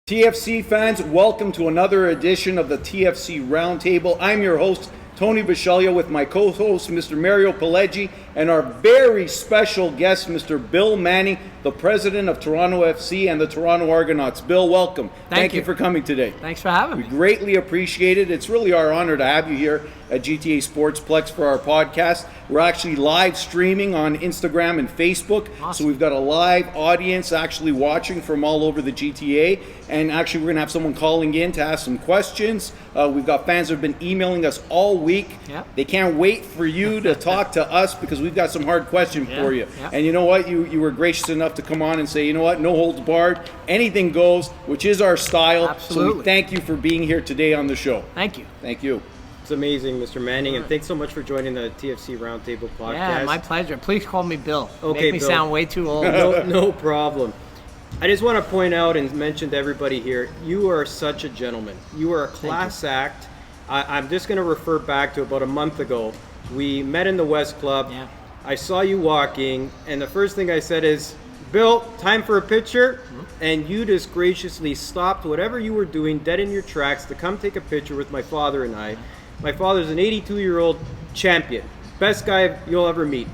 TFC fans, welcome to another edition of the TFC Roundtable. I'm your host, Tony BISCEGLIA, with my co-host, Mr. Mario PILEGGI, and our very special guest, Mr. Bill Manning, the president of Toronto FC and the Toronto Argonauts. Bill, welcome. Thank you for coming today. Thanks for having me. We greatly appreciate it. It's really our honor to have you here at GTA Sportsplex for our podcast. We're actually live streaming on Instagram and Facebook. Awesome. So we've got a live audience actually watching from all over the GTA. And actually, we're going to have someone calling in to ask some questions. We've got fans that have been emailing us all week. Yep. They can't wait for you to talk to us because we've got some hard questions for you. Yep. And you know what? You were gracious enough to come on and say, you know what? No holds barred. Anything goes, which is our style. Absolutely. So we thank you for being here today on the show. Thank you. Thank you. It's amazing, Mr. Manning, and thanks so much for joining the TFC Roundtable podcast. Yeah, my pleasure. Please call me Bill. Okay, Make me Bill. sound way too old. No problem. I just want to point out and mention to everybody here, you are such a gentleman. You are a class act. I'm just going to refer back to about a month ago. We met in the West Club. Yeah. I saw you walking, and the first thing I said is, Bill, time for a picture? And you just graciously stopped whatever you were doing dead in your tracks to come take a picture with my father and I. My father's an 82-year-old champion, best guy you'll ever meet.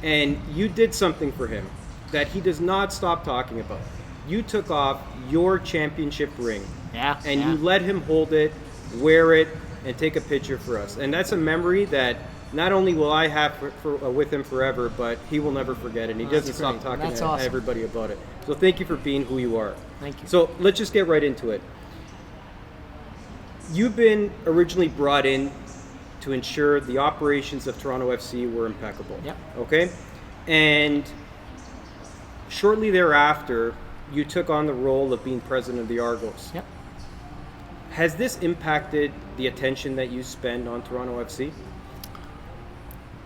And you did something for him that he does not stop talking about. You took off your championship ring. Yeah. And yeah. you let him hold it, wear it, and take a picture for us. And that's a memory that not only will I have with him forever, but he will never forget it. And he doesn't That's stop great. talking That's to awesome. everybody about it. So thank you for being who you are. Thank you. So let's just get right into it. You've been originally brought in to ensure the operations of Toronto FC were impeccable. Yep. Okay? And shortly thereafter, you took on the role of being president of the Argos. Yep. Has this impacted the attention that you spend on Toronto FC?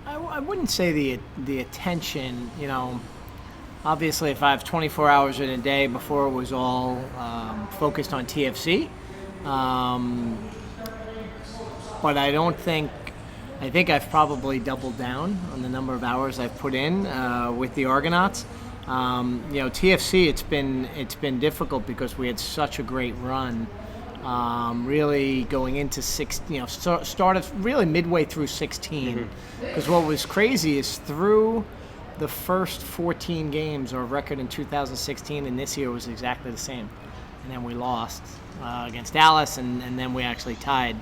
I wouldn't say the attention, obviously if I have 24 hours in a day, before it was all focused on TFC. But I think I've probably doubled down on the number of hours I've put in with the Argonauts. TFC, it's been difficult because we had such a great run. Really going into started really midway through 16. Because what was crazy is through the first 14 games, our record in 2016 and this year was exactly the same. And then we lost against Dallas, and then we actually tied.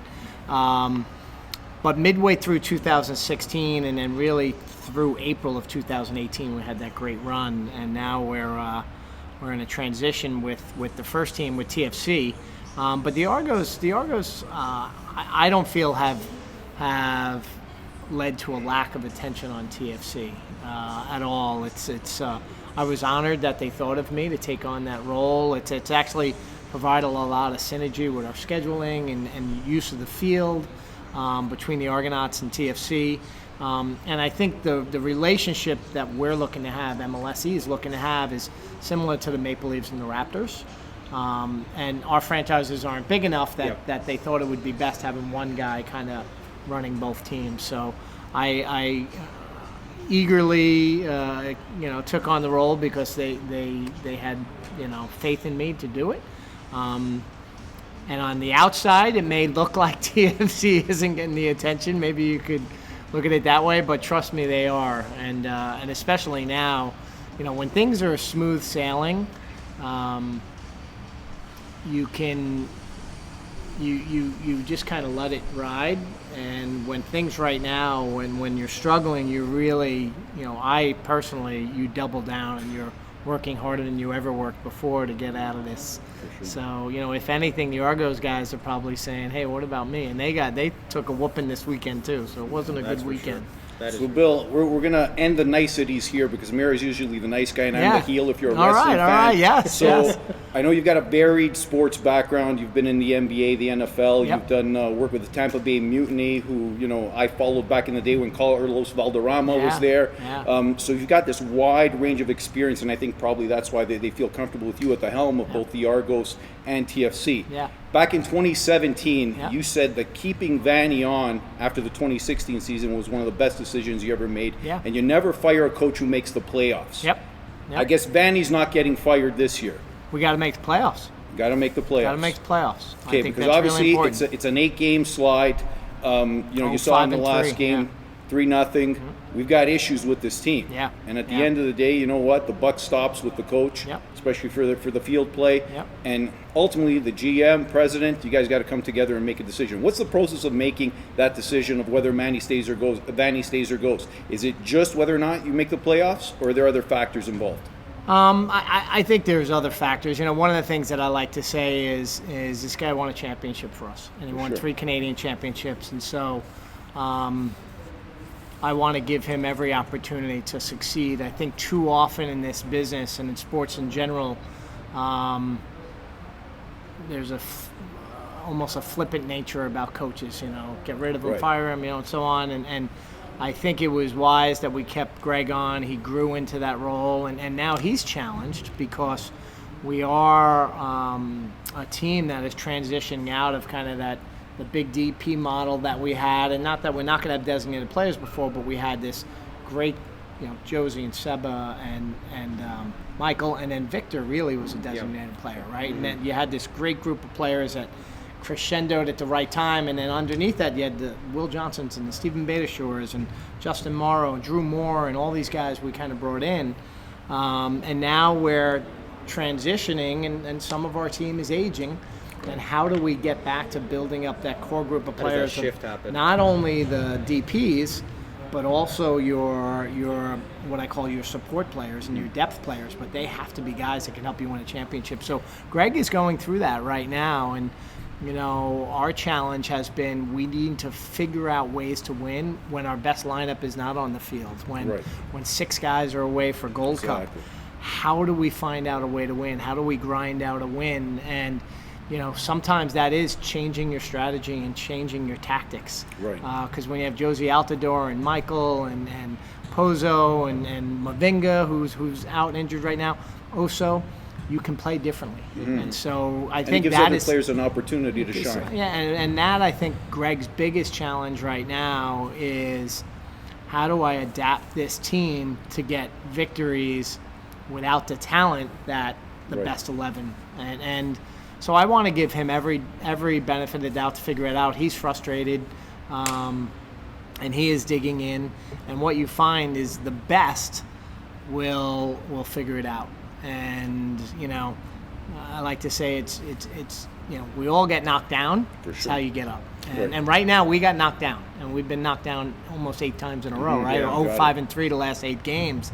But midway through 2016 and then really through April of 2018, we had that great run. And now we're in a transition with the first team, with TFC. But the Argos, I don't feel have led to a lack of attention on TFC at all. I was honored that they thought of me to take on that role. It's actually provided a lot of synergy with our scheduling and use of the field between the Argonauts and TFC. And I think the relationship that we're looking to have, MLSE is looking to have, is similar to the Maple Leafs and the Raptors. And our franchises aren't big enough that they thought it would be best having one guy kind of running both teams. So I eagerly took on the role because they had faith in me to do it. And on the outside, it may look like TFC isn't getting the attention. Maybe you could look at it that way, but trust me, they are. And especially now, when things are smooth sailing, you just kind of let it ride. And when things right now, when you're struggling, you really, I personally, you double down and you're working harder than you ever worked before to get out of this. For sure. So, if anything, the Argos guys are probably saying, hey, what about me? And they took a whooping this weekend too, so it wasn't a That's good for weekend. Sure. That is So, Bill, we're going to end the niceties here because Mary's usually the nice guy and I'm Yeah. the heel if you're a All wrestling right, fan. all right, yes, So yes. I know you've got a varied sports background. You've been in the NBA, the NFL. Yep. You've done work with the Tampa Bay Mutiny, who, I followed back in the day when Carlos Valderrama was there. Yeah. So you've got this wide range of experience, and I think probably that's why they feel comfortable with you at the helm of both the Argos and TFC. Yeah. Back in 2017, Yeah. you said that keeping Vanny on after the 2016 season was one of the best decisions you ever made. Yeah. And you never fire a coach who makes the playoffs. Yep. I guess Vanny's not getting fired this year. We got to make the playoffs. Got to make the playoffs. Got to make the playoffs. Okay, I think because that's obviously really important. it's an 8-game slide. You saw in the last 5-3, game, 3-0. We've got issues with this team. Yeah. And at the Yeah. end of the day, you know what? The buck stops with the coach, Yep. especially for the field play. Yep. And ultimately, the GM, president, you guys got to come together and make a decision. What's the process of making that decision of whether Vanny stays or goes? Is it just whether or not you make the playoffs, or are there other factors involved? I think there's other factors. One of the things that I like to say is this guy won a championship for us, and he won 3 Canadian championships, and so I want to give him every opportunity to succeed. I think too often in this business and in sports in general, there's almost a flippant nature about coaches. Get rid of them, fire them, and so on, and I think it was wise that we kept Greg on. He grew into that role, and now he's challenged because we are a team that is transitioning out of kind of the big DP model that we had, and not that we're not going to have designated players before, but we had this great, Josie and Seba and Michael, and then Victor really was a designated player, right? And then you had this great group of players that crescendoed at the right time, and then underneath that you had the Will Johnsons and the Stephen Betashores and Justin Morrow and Drew Moore and all these guys we kind of brought in, and now we're transitioning, and some of our team is aging, and how do we get back to building up that core group of players? How does that shift happen? Not only the DPs, but also your what I call your support players and your depth players, but they have to be guys that can help you win a championship. So Greg is going through that right now, and our challenge has been we need to figure out ways to win when our best lineup is not on the field, when 6 guys are away for Gold Cup. How do we find out a way to win? How do we grind out a win? And sometimes that is changing your strategy and changing your tactics. Right. Because when you have Josie Altidore and Michael and Pozo and Mavinga, who's out injured right now, Oso, you can play differently. And so I think it gives that other players an opportunity to shine. Yeah, and that I think Greg's biggest challenge right now is how do I adapt this team to get victories without the talent that the best 11 and so I want to give him every benefit of the doubt to figure it out. He's frustrated, and he is digging in. And what you find is the best will figure it out. And I like to say it's we all get knocked down. That's how you get up. And right now we got knocked down, and we've been knocked down almost 8 times in a row, right? 5-3 the last 8 games,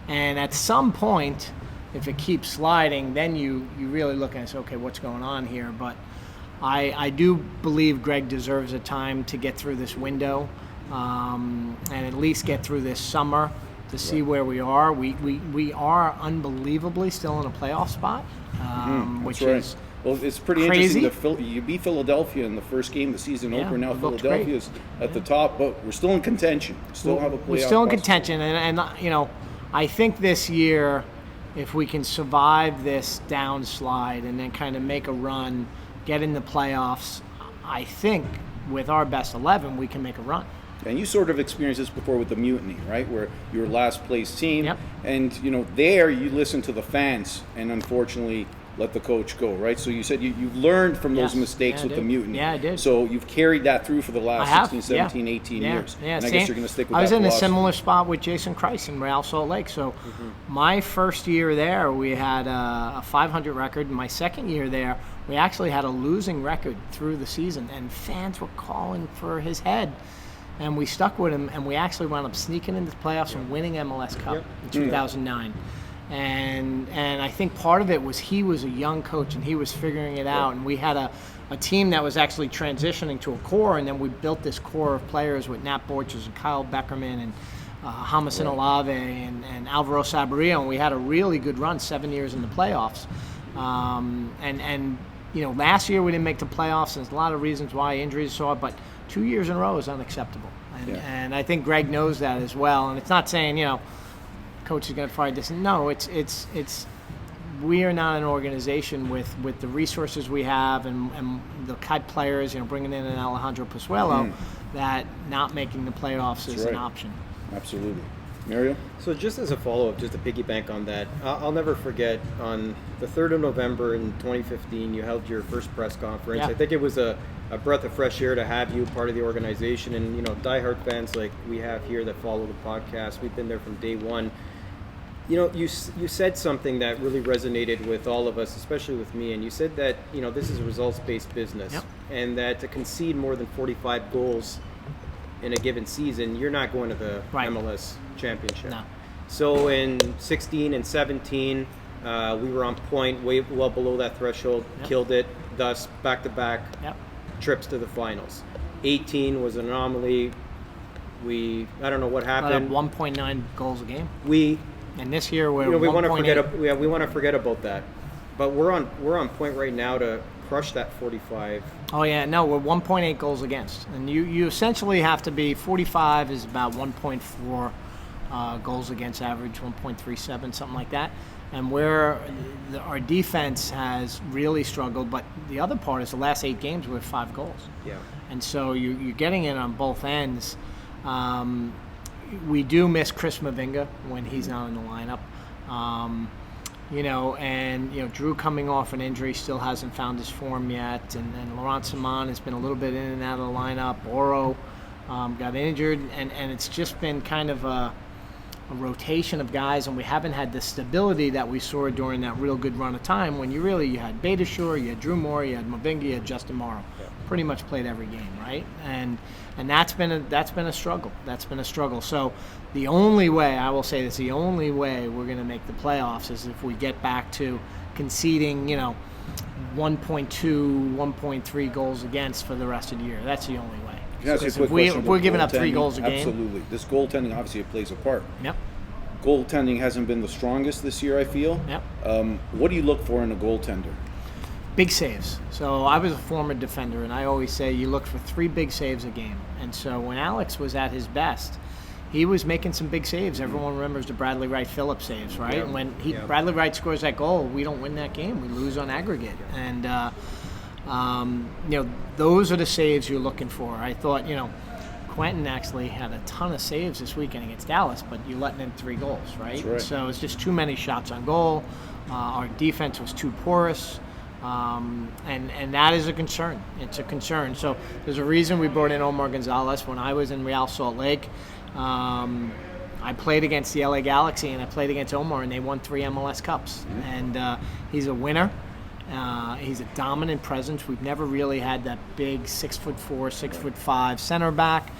and at some point, if it keeps sliding, then you really look and say, okay, what's going on here? But I do believe Greg deserves a time to get through this window, and at least get through this summer to see where we are. We are unbelievably still in a playoff spot, which is well, it's pretty crazy. Interesting. You beat Philadelphia in the first game of the season opener. Now Philadelphia's great. At the top, but we're still in contention. Still have a playoff. We're still in contention, and I think this year, if we can survive this downslide and then kind of make a run, get in the playoffs, I think with our best 11, we can make a run. And you sort of experienced this before with the mutiny, right? Where you were last place team, and there you listen to the fans, and unfortunately let the coach go, right? So you said you learned from those mistakes with the mutiny. Yeah, I did. So you've carried that through for the last 16, 17, 18 years. Yeah, and I guess you're going to stick with that I was in a philosophy. similar spot with Jason Kreis in Real Salt Lake. So my first year there, we had a 500 record. My second year there, we actually had a losing record through the season, and fans were calling for his head. And we stuck with him, and we actually wound up sneaking into the playoffs and winning MLS Cup in 2009. And I think part of it was he was a young coach and he was figuring it out, and we had a team that was actually transitioning to a core, and then we built this core of players with Nat Borges and Kyle Beckerman and Hamasin Olave and Alvaro Saborio, and we had a really good run, 7 years in the playoffs. Last year we didn't make the playoffs, and there's a lot of reasons why, injuries and so on, but 2 years in a row is unacceptable. And I think Greg knows that as well, and it's not saying, coach is going to fire this. No, it's we are not an organization with the resources we have and the type players, bringing in an Alejandro Pozuelo, that not making the playoffs is an option. Absolutely. Mario? So just as a follow-up, just to piggyback on that, I'll never forget on the 3rd of November in 2015, you held your first press conference. Yeah. I think it was a breath of fresh air to have you part of the organization, and diehard fans like we have here that follow the podcast. We've been there from day one. You said something that really resonated with all of us, especially with me, and you said that this is a results-based business, Yep. and that to concede more than 45 goals in a given season, you're not going to the Right. MLS championship. No. So in 16 and 17, we were on point, way well below that threshold, Yep. killed it, thus back-to-back Yep. trips to the finals. 18 was an anomaly. I don't know what About happened. 1.9 goals a game. We And this year we're we want to 1.8. forget. We want to forget about that. But we're on point right now to crush that 45. Oh yeah, no, we're 1.8 goals against, and you essentially have to be 45 is about 1.4 goals against average, 1.37, something like that. And our defense has really struggled, but the other part is the last 8 games we're 5 goals. Yeah. And so you're getting it on both ends. We do miss Chris Mavinga when he's not in the lineup. Drew coming off an injury still hasn't found his form yet, and Laurent Simon has been a little bit in and out of the lineup. Oro got injured, and it's just been kind of a rotation of guys, and we haven't had the stability that we saw during that real good run of time when you had Beitashour, you had Drew Moore, you had Mavinga, you had Justin Morrow. Yeah. Pretty much played every game, right? And that's been a struggle. That's been a struggle. So the only way, I will say this, the only way we're going to make the playoffs is if we get back to conceding, 1.2, 1.3 goals against for the rest of the year. That's the only way. Can I ask you a Because quick question if we're about giving up 3 goaltending? goals a game. Absolutely. This goaltending, obviously, it plays a part. Yep. Goaltending hasn't been the strongest this year, I feel. Yep. What do you look for in a goaltender? Big saves. So I was a former defender, and I always say you look for 3 big saves a game. And so when Alex was at his best, he was making some big saves. Everyone remembers the Bradley Wright Phillips saves, right? Yeah. And when Yeah. Bradley Wright scores that goal, we don't win that game. We lose on aggregate. And those are the saves you're looking for. I thought, Quentin actually had a ton of saves this weekend against Dallas, but you're letting in 3 goals, right? That's right. So it's just too many shots on goal. Our defense was too porous. And that is a concern. It's a concern. So there's a reason we brought in Omar Gonzalez. When I was in Real Salt Lake, I played against the LA Galaxy and I played against Omar, and they won 3 MLS Cups. Mm-hmm. And he's a winner. He's a dominant presence. We've never really had that big 6'4", 6'5" center back.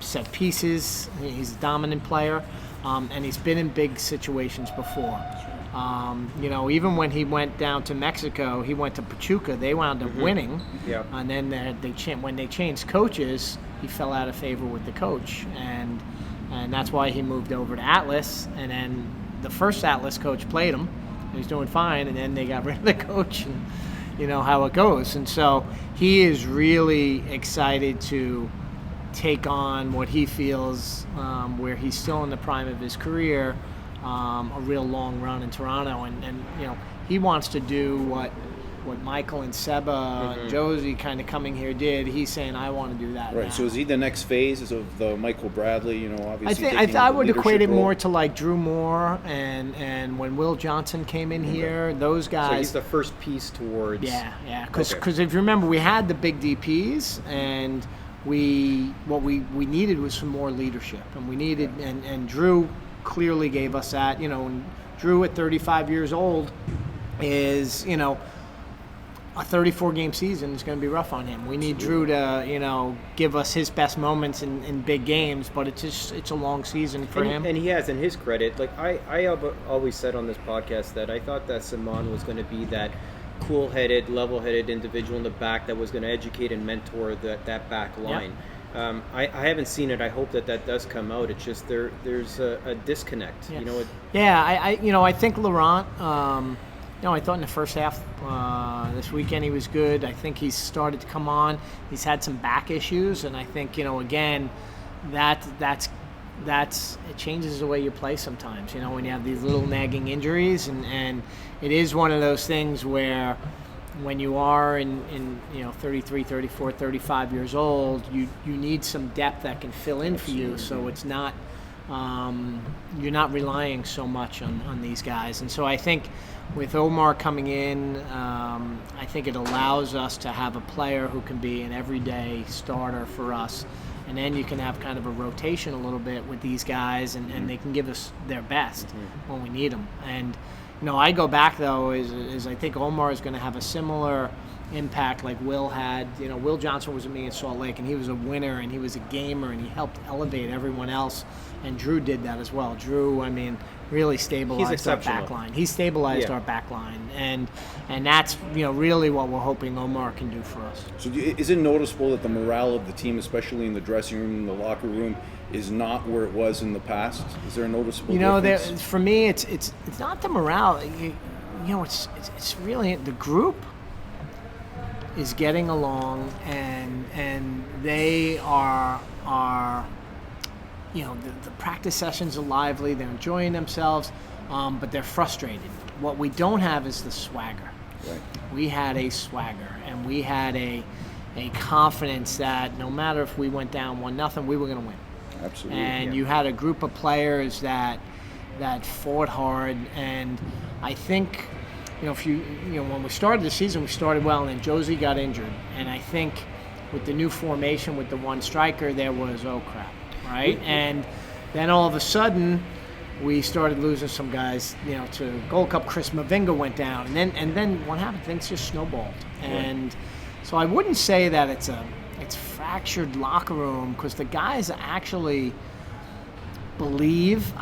Set pieces. He's a dominant player, and he's been in big situations before. Even when he went down to Mexico, he went to Pachuca. They wound up winning, Yeah. and then when they changed coaches, he fell out of favor with the coach, and that's why he moved over to Atlas. And then the first Atlas coach played him. He was doing fine, and then they got rid of the coach, and you know how it goes. And so he is really excited to take on what he feels, where he's still in the prime of his career. A real long run in Toronto, and he wants to do what Michael and Seba and Josie kind of coming here did. He's saying, I want to do that. Right. now. So is he the next phase of the Michael Bradley? Obviously. I would equate it more to like Drew Moore and when Will Johnson came in here, those guys. So he's the first piece towards. Yeah. Because Okay. if you remember, we had the big DPs, and what we needed was some more leadership, and we needed and Drew clearly gave us that. And Drew at 35 years old is a 34-game season is going to be rough on him. We need Drew to give us his best moments in big games, but it's a long season for him. And he has, in his credit, like I have always said on this podcast that I thought that Simon was going to be that cool-headed, level-headed individual in the back that was going to educate and mentor that back line. Yep. I haven't seen it. I hope that does come out. It's just there's a disconnect. Yeah. I think Laurent. I thought in the first half this weekend he was good. I think he's started to come on. He's had some back issues, and I think again that's it changes the way you play sometimes. When you have these little nagging injuries, and it is one of those things where when you are in 33, 34, 35 years old, you need some depth that can fill in for you, so it's not you're not relying so much on these guys. And so I think with Omar coming in, I think it allows us to have a player who can be an everyday starter for us. And then you can have kind of a rotation a little bit with these guys, and they can give us their best when we need them. And, I go back, though, is I think Omar is going to have a similar impact like Will had. Will Johnson was with me in Salt Lake, and he was a winner, and he was a gamer, and he helped elevate everyone else. And Drew did that as well. Drew, really stabilized our back line. He stabilized our back line, and that's really what we're hoping Omar can do for us. So is it noticeable that the morale of the team, especially in the dressing room, in the locker room, is not where it was in the past? Is there a noticeable difference? For me, it's not the morale. It's really the group is getting along, and they are the practice sessions are lively. They're enjoying themselves, but they're frustrated. What we don't have is the swagger. Right. We had a swagger, and we had a confidence that no matter if we went down 1-0, we were going to win. Absolutely. And you had a group of players that fought hard, and I think when we started the season, we started well, and then Josie got injured, and I think with the new formation with the one striker, there was crap. Right, and then all of a sudden, we started losing some guys. To Gold Cup, Chris Mavinga went down, and then what happened? Things just snowballed, and so I wouldn't say that it's fractured locker room, because the guys actually believe.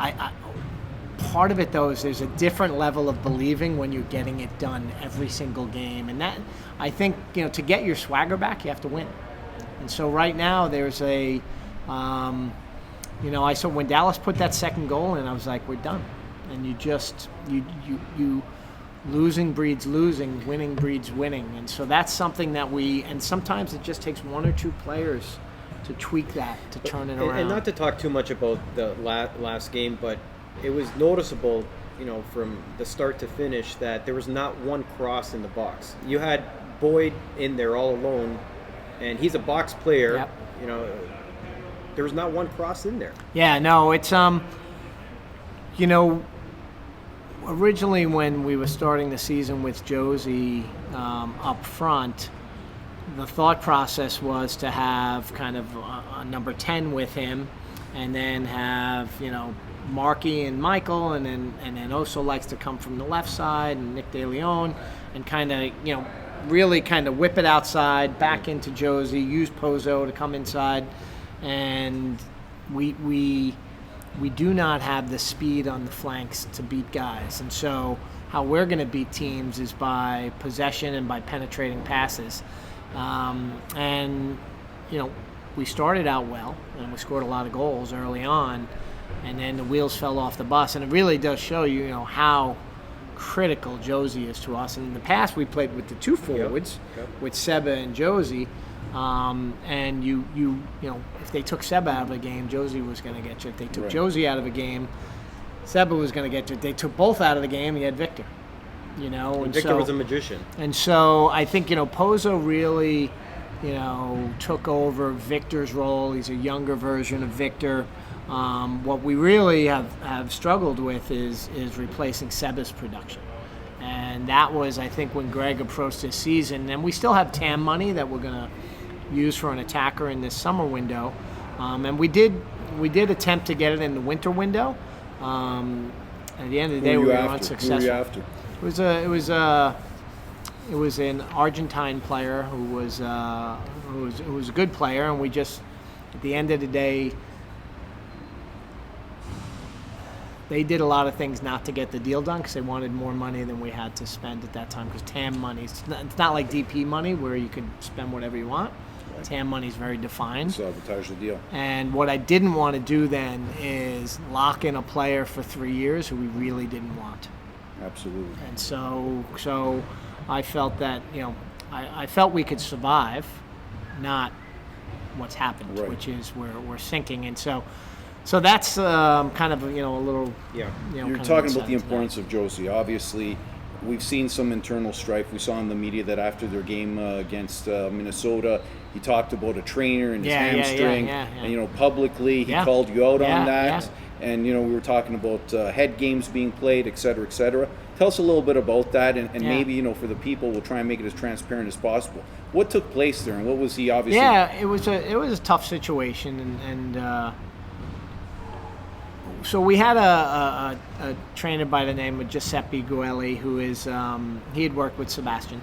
Part of it, though, is there's a different level of believing when you're getting it done every single game, and that I think to get your swagger back, you have to win, and so right now there's a. I saw when Dallas put that second goal in, I was like, we're done. And you losing breeds losing, winning breeds winning. And so that's something that and sometimes it just takes one or two players to tweak that, to turn it around. And not to talk too much about the last game, but it was noticeable, from the start to finish, that there was not one cross in the box. You had Boyd in there all alone, and he's a box player. Yep. There was not one cross in there. Yeah, no, it's originally when we were starting the season with Josie up front, the thought process was to have kind of a number 10 with him, and then have Markey and Michael, and then Oso likes to come from the left side, and Nick De Leon, and kind of really kind of whip it outside back into Josie, use Pozo to come inside. And we do not have the speed on the flanks to beat guys. And so how we're going to beat teams is by possession and by penetrating passes. We started out well, and we scored a lot of goals early on, and then the wheels fell off the bus. And it really does show you, how critical Josie is to us. And in the past, we played with the two forwards, with Seba and Josie. And if they took Seba out of a game, Josie was going to get you. If they took Josie out of a game, Seba was going to get you. If they took both out of the game, you had Victor. And Victor was a magician. And so I think Pozo really, took over Victor's role. He's a younger version of Victor. What we really have struggled with is replacing Seba's production. And that was, I think, when Greg approached this season. And we still have TAM money that we're going to use for an attacker in this summer window, and we did attempt to get it in the winter window. At the end of the day, we were unsuccessful. Who were you after? It was an Argentine player who was a good player, and we just, at the end of the day, they did a lot of things not to get the deal done because they wanted more money than we had to spend at that time, because TAM money, it's not like DP money where you can spend whatever you want. Right. TAM money is very defined. Sabotage the deal. And what I didn't want to do then is lock in a player for 3 years who we really didn't want. Absolutely. And so I felt that, I felt we could survive, not what's happened, which is we're sinking. And so that's kind of a little. Yeah. You're talking about the importance of Josie. Obviously, we've seen some internal strife. We saw in the media that after their game against Minnesota, he talked about a trainer and his hamstring, and publicly he called you out on that. and we were talking about head games being played, et cetera, et cetera. Tell us a little bit about that, and maybe for the people, we'll try and make it as transparent as possible. What took place there, and what was he obviously? Yeah, it was a tough situation, and so we had a trainer by the name of Giuseppe Guelli, who is he had worked with Sebastian,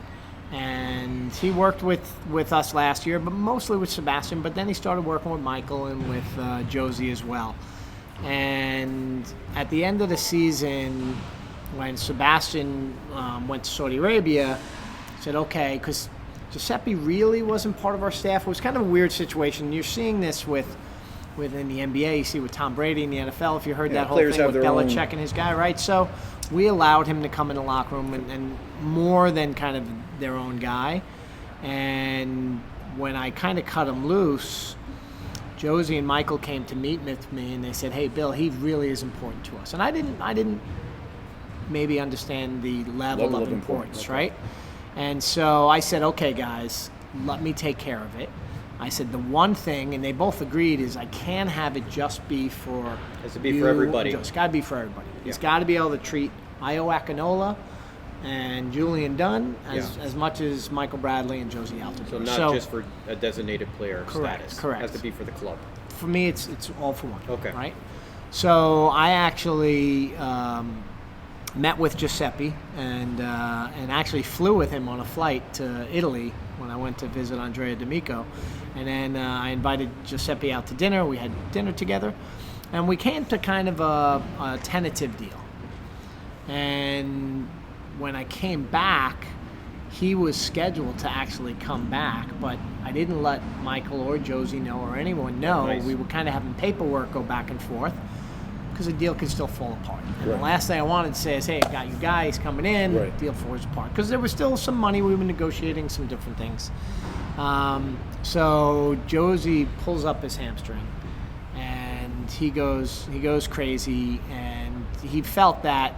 and he worked with us last year, but mostly with Sebastian. But then he started working with Michael and with Josie as well. And at the end of the season, when Sebastian went to Saudi Arabia, said okay, because Giuseppe really wasn't part of our staff. It was kind of a weird situation. You're seeing this within the NBA. You see with Tom Brady in the NFL. If you heard that whole thing with Belichick and his guy, right? So we allowed him to come in the locker room and more than kind of their own guy. And when I kind of cut him loose, Josie and Michael came to meet with me, and they said, "Hey, Bill, he really is important to us." And I didn't maybe understand the level of importance, okay. Right? And so I said, "Okay, guys, let me take care of it." I said the one thing, and they both agreed, is I can't have it just be for it has to be for everybody. It's got to be for everybody. Yeah. It's got to be able to treat Io Akinola and Julian Dunn as much as Michael Bradley and Josie Altidore. So not just for a designated player status. Correct. It has to be for the club. For me, it's all for one. Okay. Right? So I actually met with Giuseppe and actually flew with him on a flight to Italy when I went to visit Andrea D'Amico. And then I invited Giuseppe out to dinner. We had dinner together. And we came to kind of a tentative deal. And when I came back, he was scheduled to actually come back, but I didn't let Michael or Josie know or anyone know. Nice. We were kind of having paperwork go back and forth because the deal could still fall apart. And the last thing I wanted to say is, hey, I got you guys coming in, deal falls apart. Because there was still some money, we were negotiating some different things. So Josie pulls up his hamstring, and he goes crazy, and he felt that.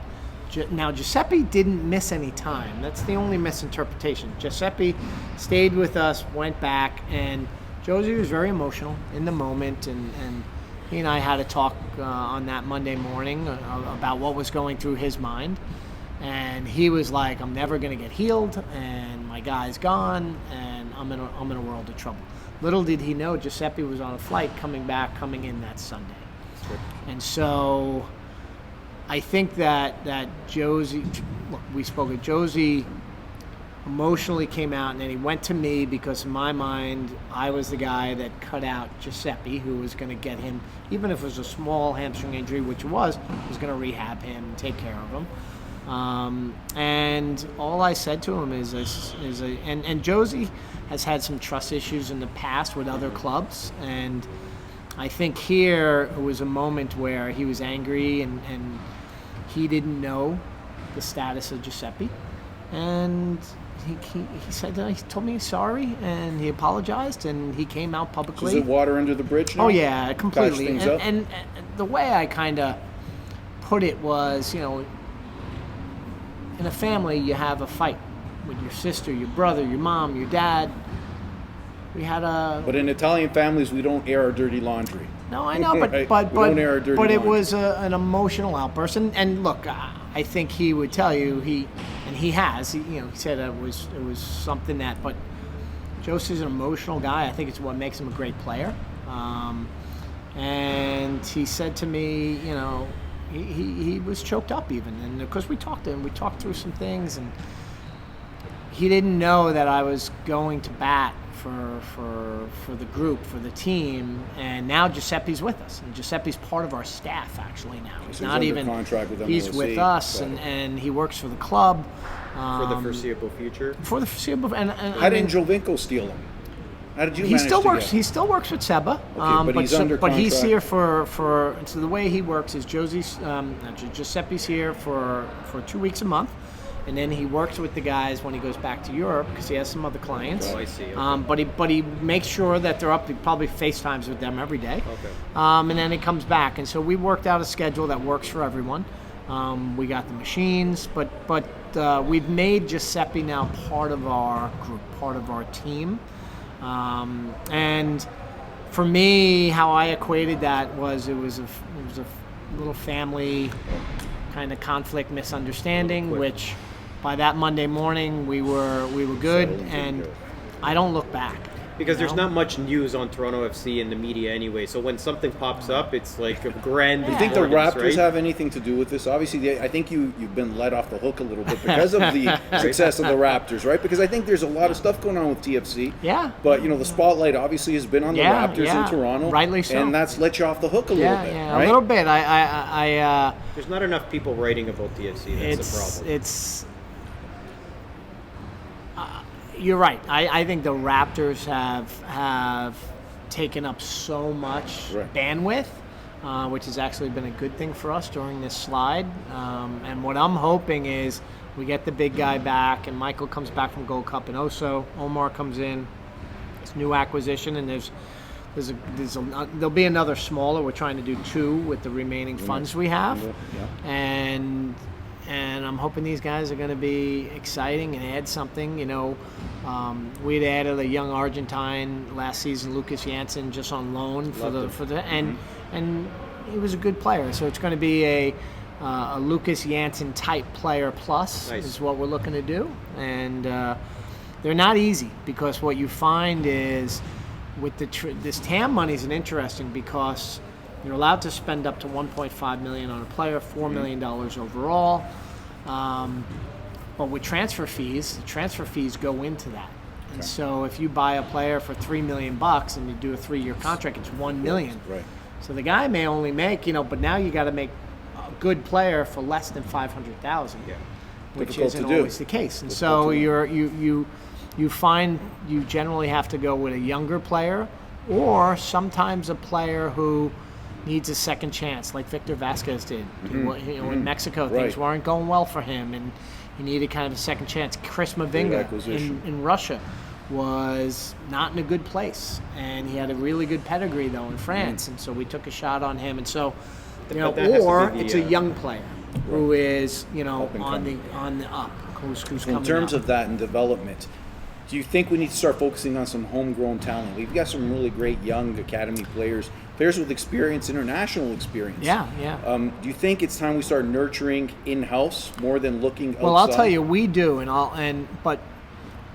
Now, Giuseppe didn't miss any time. That's the only misinterpretation. Giuseppe stayed with us, went back, and Josie was very emotional in the moment, and he and I had a talk on that Monday morning about what was going through his mind. And he was like, I'm never going to get healed, and my guy's gone, and I'm in a world of trouble. Little did he know Giuseppe was on a flight coming in that Sunday. And so I think that Josie, look, we spoke at Josie, emotionally came out, and then he went to me because in my mind, I was the guy that cut out Giuseppe, who was going to get him, even if it was a small hamstring injury, which it was going to rehab him and take care of him. And all I said to him is and Josie has had some trust issues in the past with other clubs, and I think here it was a moment where he was angry and he didn't know the status of Giuseppe, and he said he told me he's sorry and he apologized and he came out publicly. So is it water under the bridge now? Oh yeah, completely. And the way I kind of put it was, in a family you have a fight with your sister, your brother, your mom, your dad. But in Italian families, we don't air our dirty laundry. No, I know, but we don't air our dirty laundry. It was an emotional outburst, and look, I think he would tell you he said it was something that. But Josie's an emotional guy. I think it's what makes him a great player. And he said to me, he was choked up even, and of course we talked to him. We talked through some things, and he didn't know that I was going to bat for the group, for the team, and now Giuseppe's with us, and Giuseppe's part of our staff actually now. He's not even contract with he's with us, and he works for the club for the foreseeable future. For the foreseeable, and how did Jovinko steal him? How did you manage to get him? He still works with Seba, but he's under contract. But he's here for so the way he works is Giuseppe's here for 2 weeks a month. And then he works with the guys when he goes back to Europe because he has some other clients. Oh, I see. Okay. But he makes sure that they're up. He probably FaceTimes with them every day. Okay. And then he comes back, and so we worked out a schedule that works for everyone. We got the machines, but we've made Giuseppe now part of our group, part of our team. And for me, how I equated that was it was a little family kind of conflict, misunderstanding, which by that Monday morning we were good, and I don't look back. Because there's not much news on Toronto FC in the media anyway, so when something pops up, it's like a grand. Do you think the importance, Raptors right? have anything to do with this? Obviously, I think you've been let off the hook a little bit because of the success of the Raptors, right? Because I think there's a lot of stuff going on with TFC. Yeah. But, the spotlight obviously has been on the Raptors in Toronto. Rightly so. And that's let you off the hook a little bit, Yeah, right? a little bit. I There's not enough people writing about TFC. That's the problem. You're right. I think the Raptors have taken up so much bandwidth, which has actually been a good thing for us during this slide. And what I'm hoping is we get the big guy back, and Michael comes back from Gold Cup, and also Omar comes in. It's new acquisition, and there'll be another smaller. We're trying to do 2 with the remaining funds we have, and I'm hoping these guys are going to be exciting and add something. We'd added a young Argentine last season, Lucas Janssen, just on loan and he was a good player. So it's going to be a Lucas Janssen type player plus is what we're looking to do, and they're not easy because what you find is with this TAM money is interesting because you're allowed to spend up to $1.5 million on a player, $4 million overall. But with transfer fees, the transfer fees go into that. And so if you buy a player for $3 million and you do a 3-year contract, it's $1 million. Right. So the guy may only make, but now you got to make a good player for less than $500,000, which Difficult isn't to do. always the case. And so you find you generally have to go with a younger player, or sometimes a player who needs a second chance, like Victor Vasquez did. In Mexico, things weren't going well for him, and he needed kind of a second chance. Chris Mavinga in Russia was not in a good place, and he had a really good pedigree though in France, and so we took a shot on him. And so, or it's a young player who is on the up, who's coming In terms up. of that and development, do you think we need to start focusing on some homegrown talent? We've got some really great young academy players with experience, international experience. Yeah. Do you think it's time we start nurturing in-house more than looking outside? Well, I'll tell you, we do, but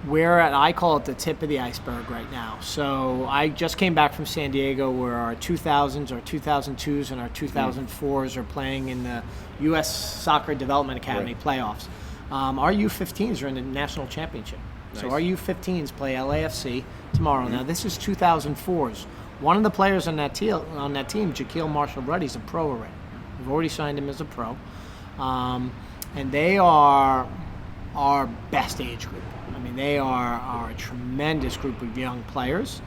we're I call it the tip of the iceberg right now. So I just came back from San Diego, where our 2000s, our 2002s, and our 2004s are playing in the U.S. Soccer Development Academy playoffs. Our U15s are in the national championship. Nice. So our U15s play LAFC tomorrow. Now this is 2004s. One of the players on that team, Jaquil Marshall-Ruddy, is a pro already. We've already signed him as a pro. And they are our best age group. I mean, they are a tremendous group of young players.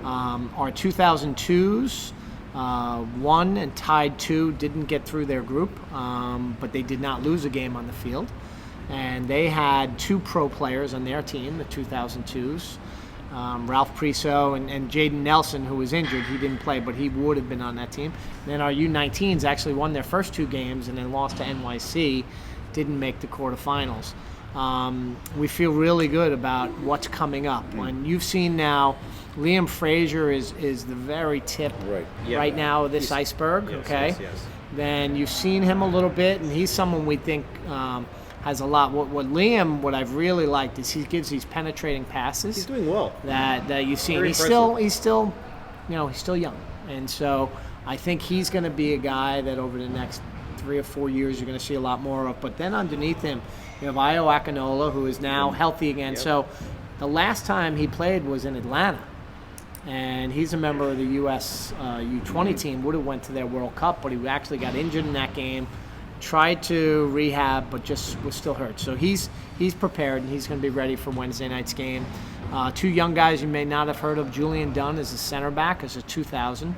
Our 2002s, 1 and tied 2, didn't get through their group, but they did not lose a game on the field. And they had 2 pro players on their team, the 2002s. Ralph Priso and Jaden Nelson, who was injured. He didn't play, but he would have been on that team. And then our U19s actually won their first 2 games and then lost to NYC, didn't make the quarterfinals. We feel really good about what's coming up. When you've seen now, Liam Frazier is the very tip right now of this iceberg, okay? Yes. Then you've seen him a little bit, and he's someone we think has a lot. What I've really liked is he gives these penetrating passes. He's doing well. That you've seen. Very He's still young, and so I think he's going to be a guy that over the next 3 or 4 years you're going to see a lot more of. But then underneath him, you have Io Akinola, who is now healthy again. Yep. So the last time he played was in Atlanta, and he's a member of the U.S. U20 team. Would have went to their World Cup, but he actually got injured in that game. Tried to rehab, but just was still hurt. So he's prepared, and he's going to be ready for Wednesday night's game. 2 young guys you may not have heard of. Julian Dunn is a center back, is a 2000.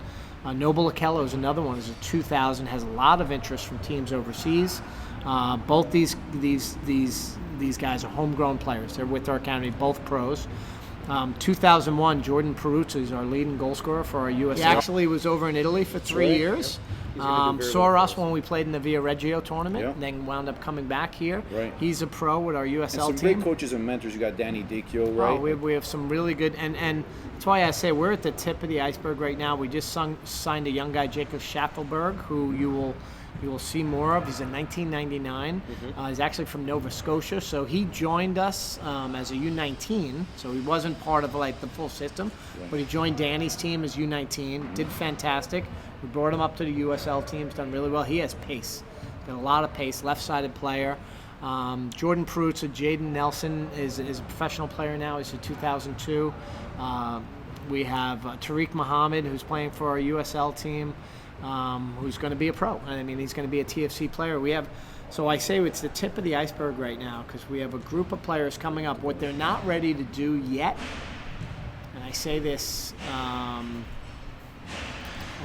Noble Okello is another one, is a 2000. Has a lot of interest from teams overseas. Both these guys are homegrown players. They're with our academy, both pros. 2001, Jordan Peruzza is our leading goal scorer for our U.S. He actually was over in Italy for 3 years. Saw us when we played in the Via Reggio tournament, and then wound up coming back here. Right. He's a pro with our USL and some team. great coaches and mentors. You got Danny Dicchio, right? Oh, we have some really good, and that's why I say we're at the tip of the iceberg right now. We just signed a young guy, Jacob Schaffelberg, who you will see more of. He's in 1999. He's actually from Nova Scotia, so he joined us as a U19. So he wasn't part of like the full system, but he joined Danny's team as U19. Did fantastic. We brought him up to the USL team. He's done really well. He has pace. Got a lot of pace. Left-sided player. Jordan Peruzza, Jaden Nelson is a professional player now. He's a 2002. We have Tariq Muhammad, who's playing for our USL team, who's going to be a pro. I mean, he's going to be a TFC player. We have, so I say it's the tip of the iceberg right now because we have a group of players coming up. What they're not ready to do yet, and I say this a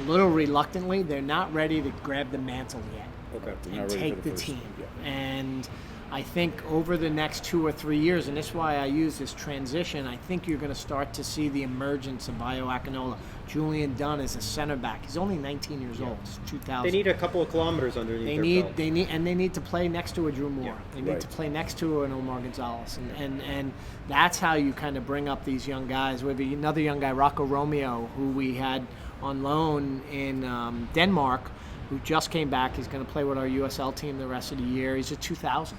little reluctantly, they're not ready to grab the mantle yet. Okay. And take the team. And I think over the next 2 or 3 years, and this is why I use this transition, I think you're going to start to see the emergence of Bayo Akinola. Julian Dunn is a center back. He's only 19 years old. It's 2000. They need a couple of kilometers underneath their belt. They need to play next to a Drew Moore. Yeah, they need to play next to an Omar Gonzalez, and that's how you kind of bring up these young guys. We have another young guy, Rocco Romeo, who we had on loan in Denmark, who just came back. He's going to play with our USL team the rest of the year. He's a 2000.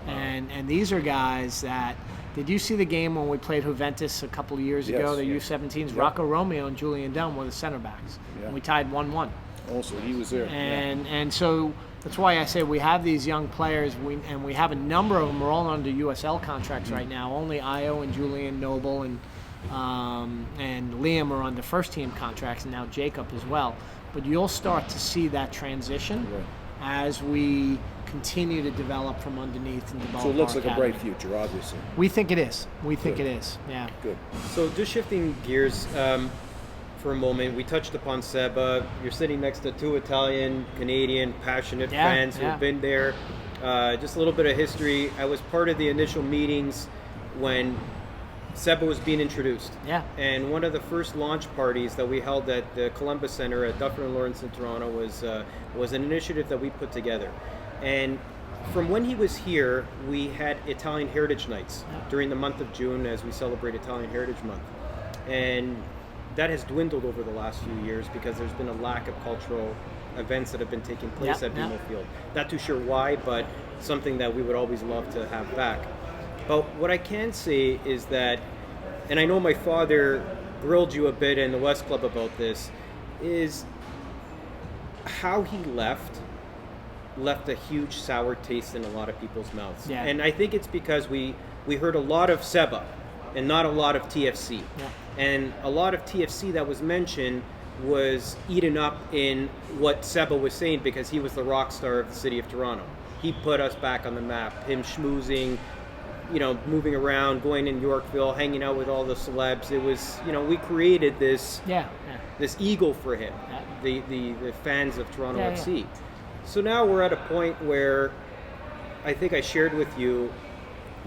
And these are guys that, did you see the game when we played Juventus a couple of years ago, the U17s? Rocco Romeo and Julian Dunn were the center backs. And we tied 1-1. Also, he was there. And so that's why I say we have these young players, and we have a number of them are all under USL contracts right now. Only Io and Julian Noble and Liam are on the first team contracts, and now Jacob as well. But you'll start to see that transition as we continue to develop from underneath and develop. So it looks our like academy. a bright future, obviously. We think it is. We think it is. Yeah. Good. So just shifting gears for a moment, we touched upon Seba. You're sitting next to two Italian, Canadian, passionate fans who have been there. Just a little bit of history. I was part of the initial meetings when Seba was being introduced. Yeah. And one of the first launch parties that we held at the Columbus Center at Dufferin Lawrence in Toronto was an initiative that we put together. And from when he was here, we had Italian Heritage Nights during the month of June as we celebrate Italian Heritage Month. And that has dwindled over the last few years because there's been a lack of cultural events that have been taking place at BMO Field. Not too sure why, but something that we would always love to have back. But what I can say is that, and I know my father grilled you a bit in the West Club about this, is how he left a huge sour taste in a lot of people's mouths. Yeah. And I think it's because we heard a lot of Seba and not a lot of TFC. Yeah. And a lot of TFC that was mentioned was eaten up in what Seba was saying because he was the rock star of the city of Toronto. He put us back on the map, him schmoozing, moving around, going in Yorkville, hanging out with all the celebs. It was, we created this this eagle for him, the fans of Toronto FC. Yeah. So now we're at a point where I think I shared with you,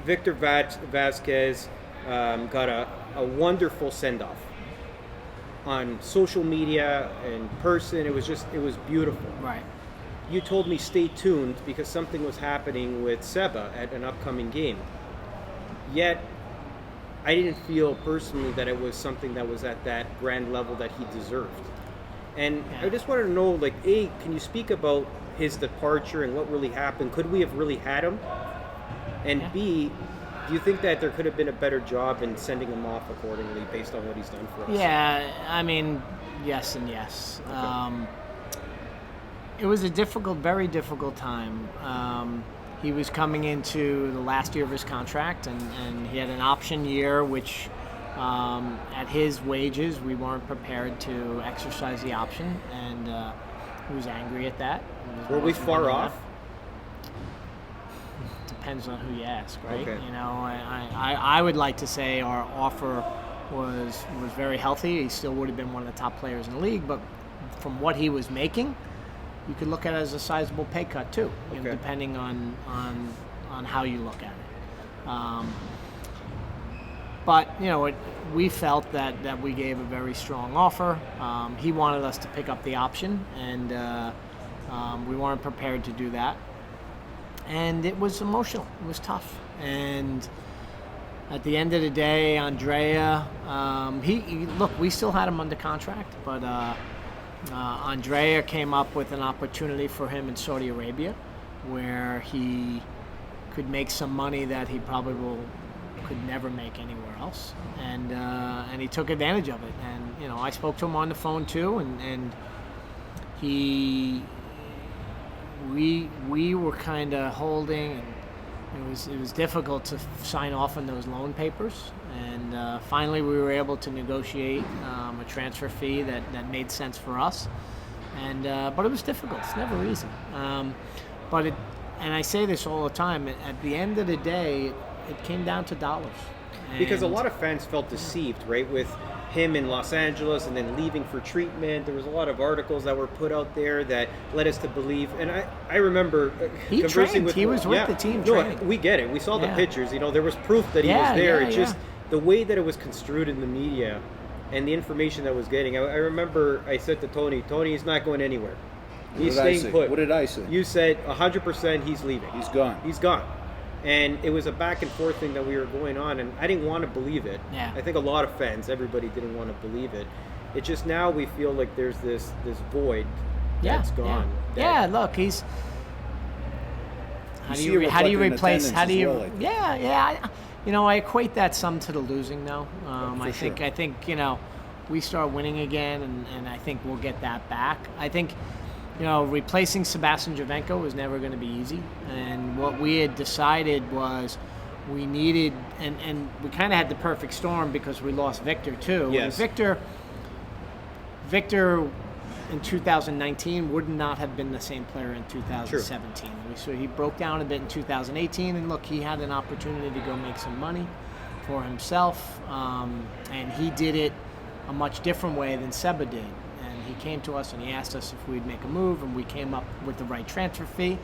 Victor Vasquez got a wonderful send-off on social media, in person. It was beautiful. Right. You told me stay tuned because something was happening with Seba at an upcoming game. Yet, I didn't feel personally that it was something that was at that grand level that he deserved. And I just wanted to know, A, can you speak about his departure and what really happened? Could we have really had him? And B, do you think that there could have been a better job in sending him off accordingly based on what he's done for us? Yeah, I mean, yes and yes. Okay. It was a very difficult time. He was coming into the last year of his contract, and he had an option year, which at his wages, we weren't prepared to exercise the option, and he was angry at that. Were we far off? Depends on who you ask, right? Okay. I would like to say our offer was very healthy. He still would have been one of the top players in the league, but from what he was making, you could look at it as a sizable pay cut too, depending on how you look at it. But we felt that we gave a very strong offer. He wanted us to pick up the option, and we weren't prepared to do that. And it was emotional. It was tough. And at the end of the day, Andrea, look, we still had him under contract, but Andrea came up with an opportunity for him in Saudi Arabia, where he could make some money that he probably could never make anywhere else, and he took advantage of it. And I spoke to him on the phone too, and we were kind of holding, and it was difficult to sign off on those loan papers. And finally, we were able to negotiate a transfer fee that made sense for us. But it was difficult. It's never easy. And I say this all the time. At the end of the day, it came down to dollars. Because a lot of fans felt deceived, right, with him in Los Angeles and then leaving for treatment. There was a lot of articles that were put out there that led us to believe. And I remember conversing with... He was with the team No, training. we get it. We saw the pictures. There was proof that he was there. It's just the way that it was construed in the media and the information that was getting. I remember I said to Tony, he's not going anywhere. He's staying put. What did I say? You said 100% he's leaving. He's gone. He's gone. And it was a back and forth thing that we were going on, and I didn't want to believe it. Yeah. I think a lot of fans, everybody didn't want to believe it. It's just now we feel like there's this void that's gone. Yeah, look, he's... How do you replace? How do you? Well, I equate that some to the losing, though. I think we start winning again, and I think we'll get that back. I think replacing Sebastian Javenko was never going to be easy, and what we had decided was we needed, and we kind of had the perfect storm because we lost Victor too. Yes. And Victor in 2019 would not have been the same player in 2017. So he broke down a bit in 2018, and look, he had an opportunity to go make some money for himself, and he did it a much different way than Seba did. And he came to us and he asked us if we'd make a move, and we came up with the right transfer fee.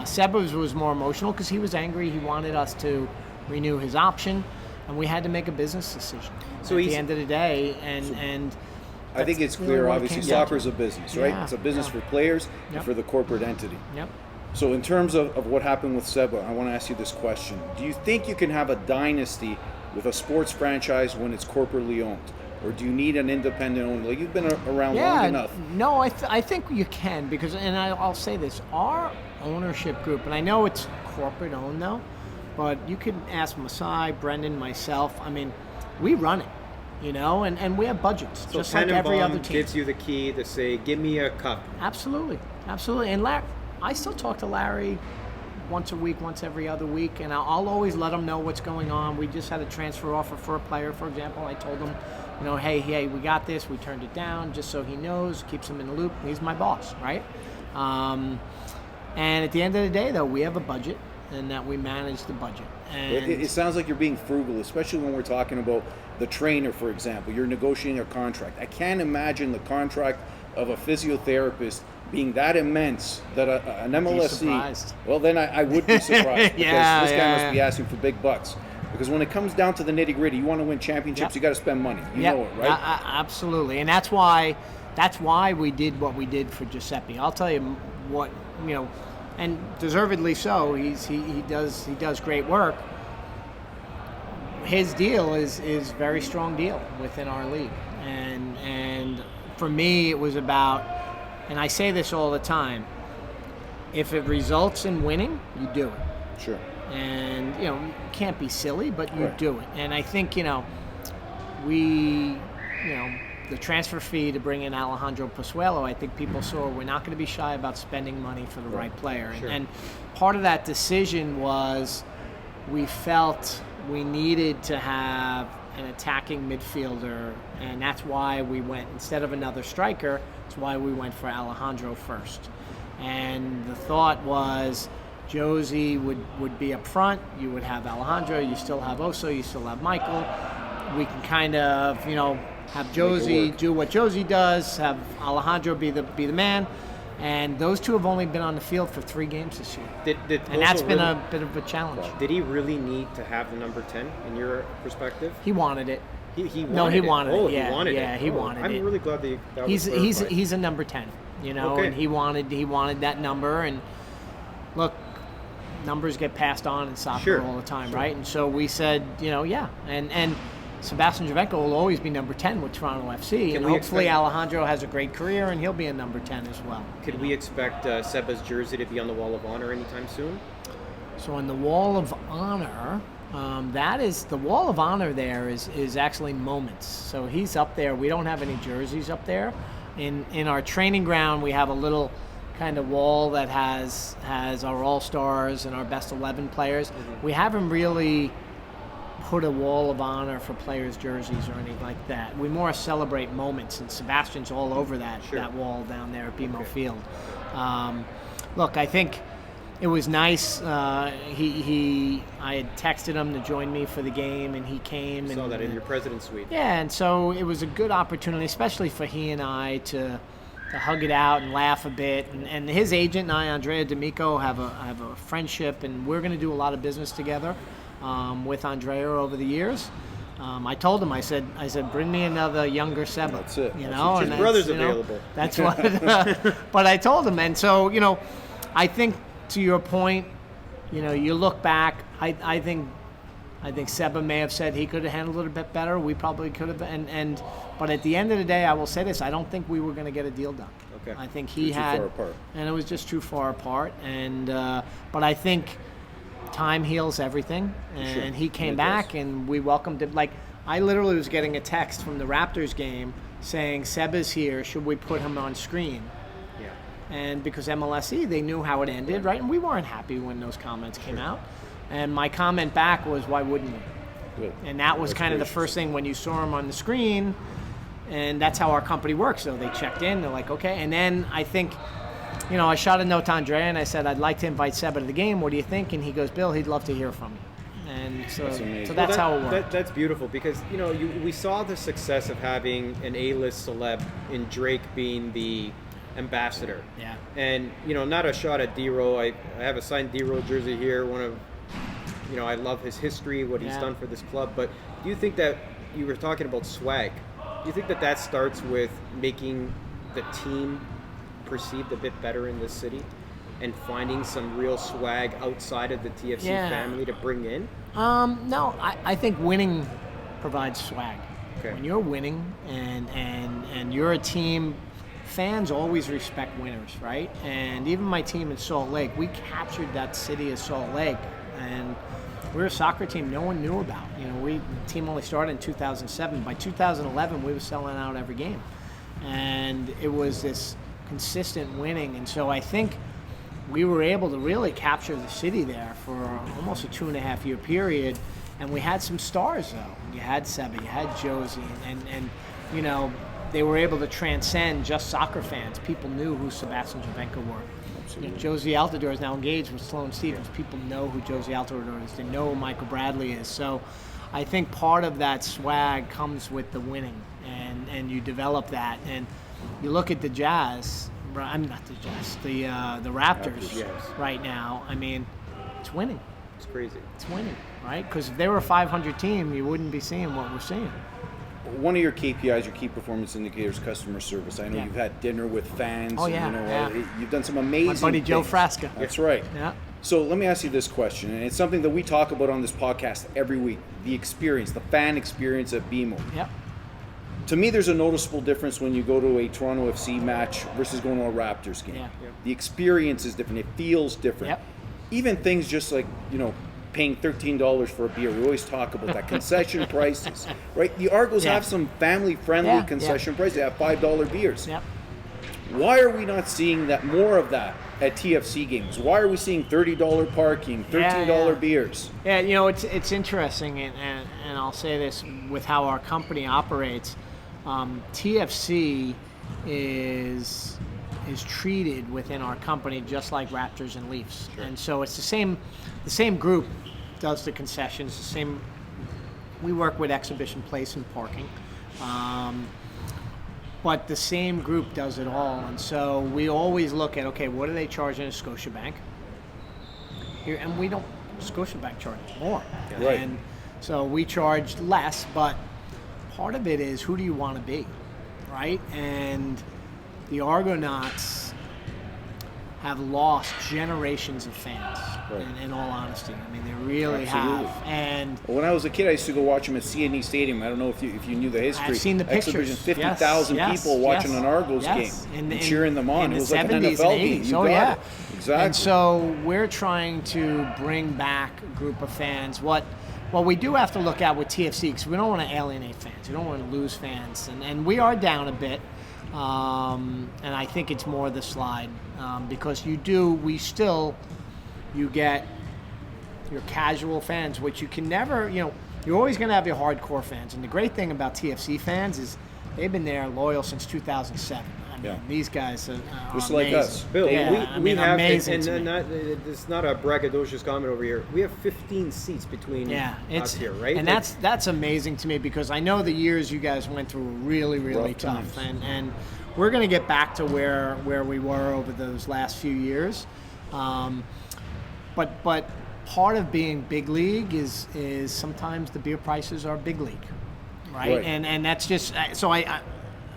Seba was more emotional because he was angry. He wanted us to renew his option, and we had to make a business decision at the end of the day. And I think it's clear, obviously, soccer is a business, right? It's a business for players and for the corporate entity. Yep. So in terms of what happened with Seba, I want to ask you this question. Do you think you can have a dynasty with a sports franchise when it's corporately owned? Or do you need an independent owner? Like, you've been around long enough. No, I think you can, because, and I'll say this, our ownership group, and I know it's corporate owned though, but you could ask Masai, Brendan, myself. I mean, we run it. And we have budgets, so just like every other team. Gives you the key to say, give me a cup. Absolutely. And I still talk to Larry once a week, once every other week, and I'll always let him know what's going on. We just had a transfer offer for a player, for example. I told him, hey, we got this. We turned it down, just so he knows, keeps him in the loop. He's my boss, right? And at the end of the day, though, we have a budget, and that we manage the budget. And it sounds like you're being frugal, especially when we're talking about the trainer, for example. You're negotiating a contract. I can't imagine the contract of a physiotherapist being that immense that an MLSC... Well, then I would be surprised, because this guy must be asking for big bucks. Because when it comes down to the nitty-gritty, you want to win championships, you got to spend money. You know it, right? Absolutely. And that's why we did what we did for Giuseppe. I'll tell you what, and deservedly so. He does great work. His deal is very strong deal within our league, and for me it was about, and I say this all the time, if it results in winning, you do it. Sure. And you can't be silly, but you do it. And I think the transfer fee to bring in Alejandro Pozuelo, I think people saw we're not going to be shy about spending money for the right player. Sure. And part of that decision was we felt we needed to have an attacking midfielder, and that's why we went, instead of another striker, that's why we went for Alejandro first. And the thought was Josie would be up front, you would have Alejandro, you still have Oso, you still have Michael. We can kind of, have Josie do what Josie does, have Alejandro be the man, and those two have only been on the field for 3 games this year. And that's been a bit of a challenge. Did he really need to have the number 10 in your perspective? He wanted it. He wanted it. He wanted it. He wanted it. He wanted it. I'm really glad that was clarified. He's a number 10, and he wanted that number. And look, numbers get passed on in soccer all the time, right? And so we said, and Sebastian Javenko will always be number 10 with Toronto FC, and we hopefully expect- Alejandro has a great career and he'll be a number 10 as well. Could we expect Seba's jersey to be on the Wall of Honor anytime soon? So on the Wall of Honor, that is the Wall of Honor. There is actually moments. So he's up there. We don't have any jerseys up there. In our training ground, we have a little kind of wall that has our all-stars and our best 11 players. We haven't really put a Wall of Honor for players' jerseys or anything like that. We more celebrate moments, and Sebastian's all over that wall down there at BMO Field. Look, I think it was nice. I had texted him to join me for the game, and he came. I saw that in your president's suite. Yeah, and so it was a good opportunity, especially for he and I to hug it out and laugh a bit. And his agent and I, Andrea D'Amico, have a friendship, and we're going to do a lot of business together with Andrea over the years. I told him, I said, bring me another younger Seba. That's it. You That's know, what and his brother's that's, you know, available. That's what. But I told him, and so I think to your point, you look back. I think Seba may have said he could have handled it a bit better. We probably could have, but at the end of the day, I will say this: I don't think we were going to get a deal done. Okay. I think he Too had, far apart. and it was just too far apart. And but I think time heals everything, and he came It back, does. and we welcomed him. Like I literally was getting a text from the Raptors game saying, "Seba's here. Should we put him on screen?" Yeah. And because MLSE, they knew how it ended, right? And we weren't happy when those comments came out. And my comment back was, why wouldn't we? Good. And that was That's kind of the gracious. first thing when you saw him on the screen. And that's how our company works. So they checked in, they're like, okay. And then I think, I shot a note to Andrea and I said, I'd like to invite Seba to the game. What do you think? And he goes, Bill, he'd love to hear from you. And so That's amazing. so that's how it worked. That's beautiful because we saw the success of having an A-list celeb in Drake being the ambassador. Yeah. And not a shot at D-Row. I have a signed D-Row jersey here. One of I love his history, what he's Yeah. done for this club. But do you think that you were talking about swag? Do you think that starts with making the team perceived a bit better in this city and finding some real swag outside of the TFC Yeah. family to bring in? No, I think winning provides swag. Okay. When you're winning and you're a team, fans always respect winners, right? And even my team in Salt Lake, we captured that city of Salt Lake, and we're a soccer team no one knew about. The team only started in 2007. By 2011, we were selling out every game, and it was this consistent winning. And so I think we were able to really capture the city there for almost a 2.5-year period. And we had some stars, though. You had Seba, you had Josie, and they were able to transcend just soccer fans. People knew who Sebastian Javenko were. Josie Altidore is now engaged with Sloane Stephens. People know who Josie Altidore is. They know who Michael Bradley is. So I think part of that swag comes with the winning, and you develop that. And you look at the Jazz, I'm not the Jazz, the Raptors yes. right now. I mean, it's winning. It's crazy. It's winning, right? Because if they were a 500 team, you wouldn't be seeing what we're seeing. One of your KPIs, your key performance indicators, customer service. I know Yeah. you've had dinner with fans. Oh, yeah, You've done some amazing My buddy Joe things. Frasca. That's right. Yeah. So let me ask you this question, and it's something that we talk about on this podcast every week: the experience, the fan experience at BMO. Yep. To me, there's a noticeable difference when you go to a Toronto FC match versus going to a Raptors game. Yeah. The experience is different. It feels different. Yep. Even things just like, paying $13 for a beer. We always talk about that. Concession prices, right? The Argos Yeah. have some family-friendly Yeah, concession prices. They have $5 beers. Yep. Why are we not seeing more of that at TFC games? Why are we seeing $30 parking, $13 yeah. beers? Yeah, it's interesting, and I'll say this with how our company operates. TFC is treated within our company just like Raptors and Leafs, and so it's the same group does the concessions. The same. We work with Exhibition Place and parking. But the same group does it all, and so we always look at, okay, what are they charging at Scotiabank? Here, and we don't. Scotiabank charges more, Right. and so we charge less. But part of it is, who do you want to be, right? And the Argonauts have lost generations of fans. Right. In all honesty, I mean, they really Absolutely. have. And Well, when I was a kid, I used to go watch them at CNE Stadium. I don't know if you knew the history. I've seen the pictures. Exhibition, 50,000 Yes, people watching yes, an Argos yes. game and cheering them on. In It the was like an 70s NFL and game. 80s. You Oh, got yeah. it. Exactly. And so we're trying to bring back a group of fans. What we do have to look at with TFC, because we don't want to alienate fans. We don't want to lose fans. And we are down a bit. And I think it's more the slide. Because you get your casual fans, which you can never, you're always going to have your hardcore fans. And the great thing about TFC fans is they've been there loyal since 2007. I mean, these guys are just amazing. like us. Bill, we have, amazing to and me. it's not a braggadocious comment over here. We have 15 seats between us here, right? And that's amazing to me, because I know the years you guys went through were really, really Rough tough. times. And we're going to get back to where we were over those last few years. But part of being big league is sometimes the beer prices are big league, right? And that's just so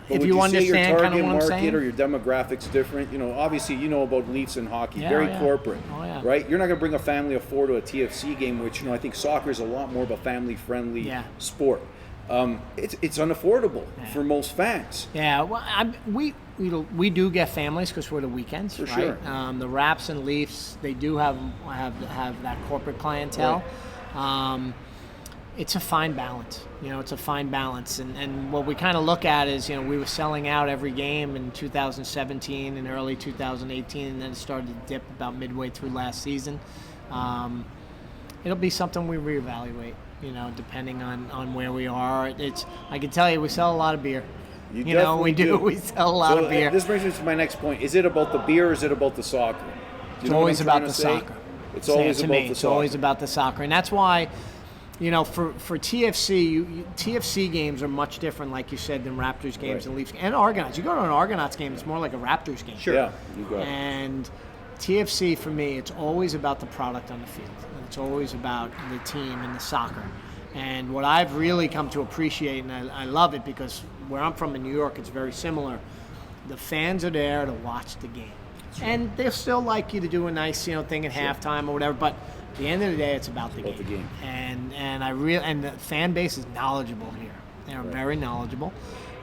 But if would you say understand your kind target of what I'm market saying. or your demographics different? Obviously you know about Leafs and hockey, Yeah, very oh, yeah. corporate, Oh, yeah. right? You're not going to bring a family of four to a TFC game, which I think soccer is a lot more of a family-friendly sport. It's unaffordable for most fans. Yeah, well, we do get families because we're the weekends, For right? sure. The Raps and Leafs, they do have that corporate clientele. Right. It's a fine balance. It's a fine balance. And what we kind of look at is, we were selling out every game in 2017 and early 2018, and then it started to dip about midway through last season. It'll be something we reevaluate, depending on where we are. I can tell you, we sell a lot of beer. You We definitely do. We sell a lot of beer. This brings me to my next point. Is it about the beer or is it about the soccer? It's always about the soccer. It's always about the soccer. It's always about the soccer. And that's why, for TFC, TFC games are much different, like you said, than Raptors games and Leafs and Argonauts. You go to an Argonauts game, it's more like a Raptors game. Sure. Yeah, you got it. And TFC, for me, it's always about the product on the field. And it's always about the team and the soccer. And what I've really come to appreciate, and I love it because where I'm from in New York, it's very similar. The fans are there to watch the game. And they'll still like you to do a nice, thing at halftime or whatever, but at the end of the day, it's about the game. And the fan base is knowledgeable here. They're very knowledgeable,